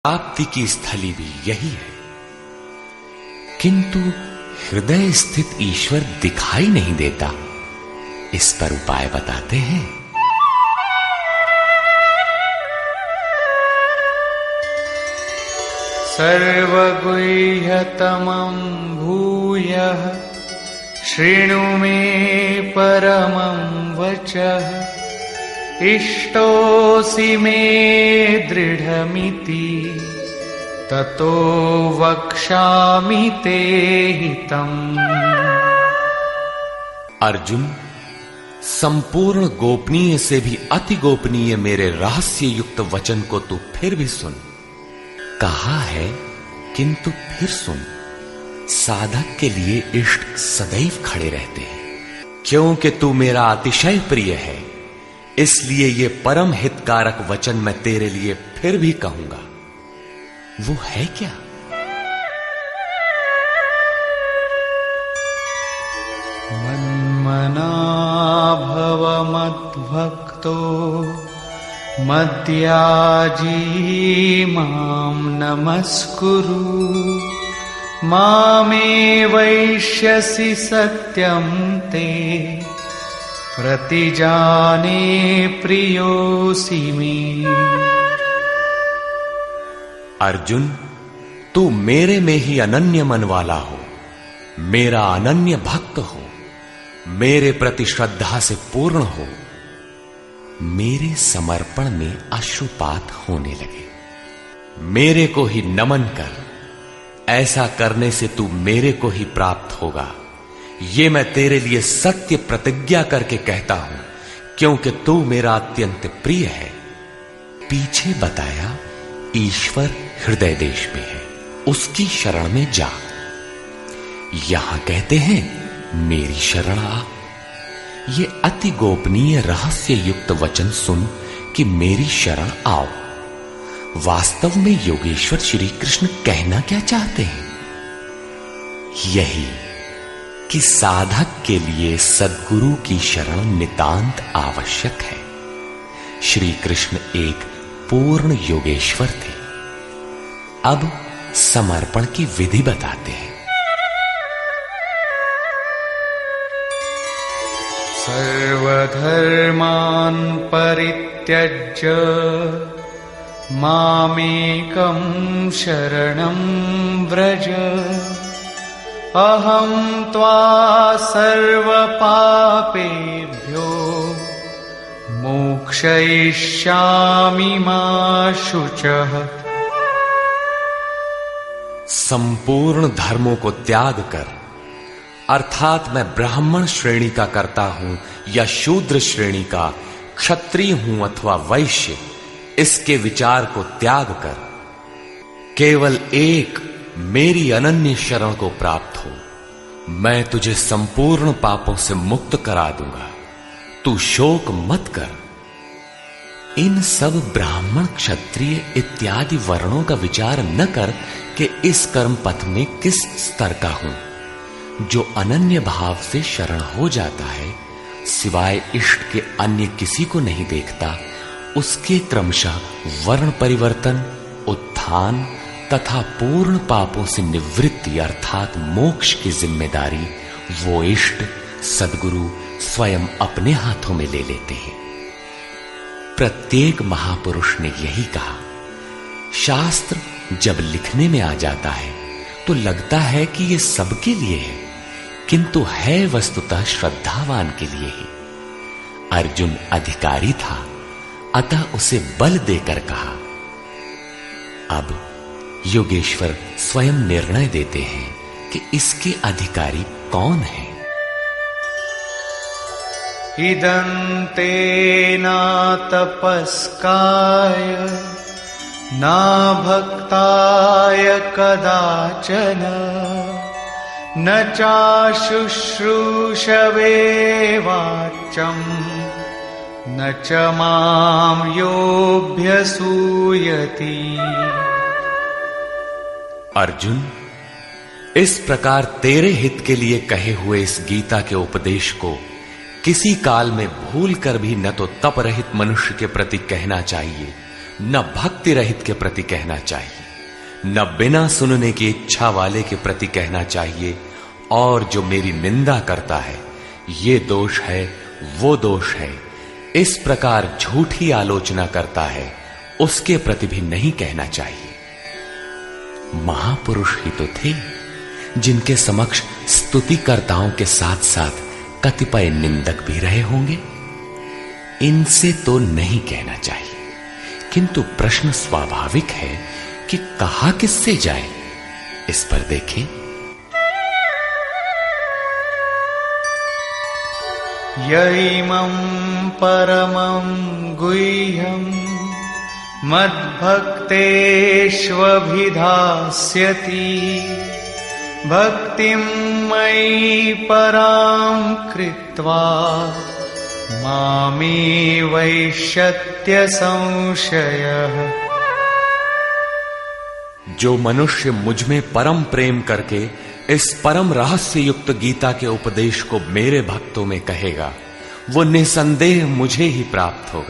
प्राप्ति की स्थली भी यही है, किंतु हृदय स्थित ईश्वर दिखाई नहीं देता। इस पर उपाय बताते हैं। सर्वगुह्यतमं भूयः शृणु मे परमं वचः, इष्टोऽसि मे दृढमिति ततो वक्ष्यामि ते हितम्। अर्जुन, संपूर्ण गोपनीय से भी अति गोपनीय मेरे रहस्य युक्त वचन को तू फिर भी सुन। कहा है किंतु फिर सुन। साधक के लिए इष्ट सदैव खड़े रहते हैं। क्योंकि तू मेरा अतिशय प्रिय है, इसलिए ये परम हितकारक वचन मैं तेरे लिए फिर भी कहूंगा। वो है क्या? मन्मना भव मद्भक्तो मद्याजी मां नमस्कुरु, मामे वैष्यसि सत्यं ते प्रतिजाने प्रियोऽसि मे। अर्जुन, तू मेरे में ही अनन्य मन वाला हो, मेरा अनन्य भक्त हो, मेरे प्रति श्रद्धा से पूर्ण हो, मेरे समर्पण में अश्रुपात होने लगे। मेरे को ही नमन कर। ऐसा करने से तू मेरे को ही प्राप्त होगा। ये मैं तेरे लिए सत्य प्रतिज्ञा करके कहता हूं, क्योंकि तू मेरा अत्यंत प्रिय है। पीछे बताया ईश्वर हृदय देश में है, उसकी शरण में जा। यहां कहते हैं मेरी शरण आ। ये अति गोपनीय रहस्य युक्त वचन सुन कि मेरी शरण आओ। वास्तव में योगेश्वर श्री कृष्ण कहना क्या चाहते हैं? यही कि साधक के लिए सद्गुरु की शरण नितांत आवश्यक है। श्री कृष्ण एक पूर्ण योगेश्वर थे। अब समर्पण की विधि बताते हैं। सर्वधर्मान् परित्यज्य मामेकं शरणं व्रज, अहं त्वा सर्वपापेभ्यो मोक्षयिष्यामि मा शुचः। संपूर्ण धर्मों को त्याग कर, अर्थात मैं ब्राह्मण श्रेणी का करता हूं या शूद्र श्रेणी का, क्षत्रिय हूं अथवा वैश्य, इसके विचार को त्याग कर केवल एक मेरी अनन्य शरण को प्राप्त हो। मैं तुझे संपूर्ण पापों से मुक्त करा दूंगा। तू शोक मत कर। इन सब ब्राह्मण क्षत्रिय इत्यादि वर्णों का विचार न कर कि इस कर्म पथ में किस स्तर का हूं। जो अनन्य भाव से शरण हो जाता है, सिवाय इष्ट के अन्य किसी को नहीं देखता, उसके क्रमशः वर्ण परिवर्तन, उत्थान तथा पूर्ण पापों से निवृत्ति अर्थात मोक्ष की जिम्मेदारी वो इष्ट सद्गुरु स्वयं अपने हाथों में ले लेते हैं। प्रत्येक महापुरुष ने यही कहा। शास्त्र जब लिखने में आ जाता है तो लगता है कि ये सबके लिए है, किंतु है वस्तुतः श्रद्धावान के लिए ही। अर्जुन अधिकारी था, अतः उसे बल देकर कहा। अब योगेश्वर स्वयं निर्णय देते हैं कि इसके अधिकारी कौन है। इदन्ते न तपस्काय न भक्ताय कदाचन, न चाशुश्रूषवे वाच्यम् न च मां योऽभ्यसूयति। अर्जुन, इस प्रकार तेरे हित के लिए कहे हुए इस गीता के उपदेश को किसी काल में भूल कर भी न तो तप रहित मनुष्य के प्रति कहना चाहिए, न भक्ति रहित के प्रति कहना चाहिए, न बिना सुनने की इच्छा वाले के प्रति कहना चाहिए, और जो मेरी निंदा करता है, ये दोष है, वो दोष है, इस प्रकार झूठी आलोचना करता है, उसके प्रति भी नहीं कहना चाहिए। महापुरुष ही तो थे जिनके समक्ष स्तुतिकर्ताओं के साथ साथ कतिपय निंदक भी रहे होंगे। इनसे तो नहीं कहना चाहिए, किंतु प्रश्न स्वाभाविक है कि कहा किससे जाए। इस पर देखें। यैमं परमं गुह्यं मद्भक्तेष्वभिधास्यति भक्तिं मयि परां कृत्वा मामे वैश्यत्य संशयः। जो मनुष्य मुझ में परम प्रेम करके इस परम रहस्य युक्त गीता के उपदेश को मेरे भक्तों में कहेगा, वो निसंदेह मुझे ही प्राप्त होगा।